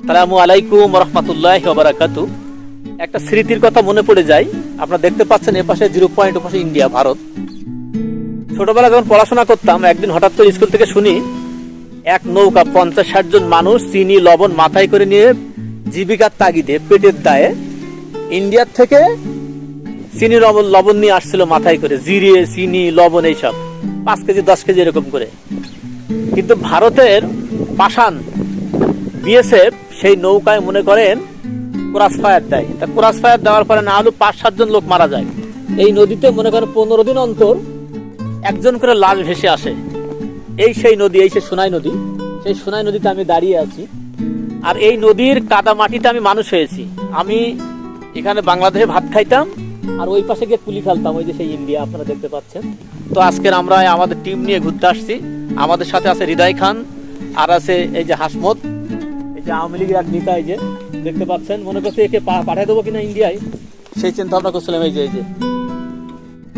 আসসালামু আলাইকুম রহমতুল্লাহি ওয়া বারাকাতুহু। একটা স্মৃতির কথা মনে পড়ে যায়। আপনারা দেখতে পাচ্ছেন এপাশে 0 পয়েন্ট, ওপাশে ইন্ডিয়া, ভারত। ছোটবেলা যখন পড়াশোনা করতাম, একদিন হঠাৎ করে স্কুল থেকে শুনি এক নৌকা 50-60 জন মানুষ চিনি লবণ মাথায় করে নিয়ে জীবিকার তাগিদে পেটের দায়ে ইন্ডিয়ার থেকে চিনি লবণ নিয়ে আসছিল মাথায় করে, জিরে চিনি লবণ এইসব 5 কেজি 10 কেজি এরকম করে। কিন্তু ভারতের পাষাণ বিএসএফ সেই নৌকায় মনে করেন ক্রস ফায়ার দেয়। তা ক্রস ফায়ার দেওয়ার পরে না হলো 5-7 জন লোক মারা যায়। এই নদীতে মনে করেন 15 দিন অন্তর একজন করে লাশ ভেসে আসে। এই সেই নদী, এই সেই সোনাই নদী। সেই সোনাই নদীতে আমি দাঁড়িয়ে আছি, আর এই নদীর কাদা মাটিতে আমি মানুষ হয়েছি। আমি এখানে বাংলাদেশে ভাত খাইতাম, আর ওই পাশে গিয়ে কুলি ফেলতাম, ওই যে সেই ইন্ডিয়া আপনারা দেখতে পাচ্ছেন। তো আজকের আমরা আমাদের টিম নিয়ে ঘুরতে আসছি। আমাদের সাথে আছে হৃদয় খান, আর আছে এই যে হাসমত, এই যে আওয়ামী লীগের এক নেতা, এই যে দেখতে পাচ্ছেন। মনে করছে একে পাঠিয়ে দেবো কিনা ইন্ডিয়ায়, সেই চিন্তা ভাবনা করছিলাম। এই যে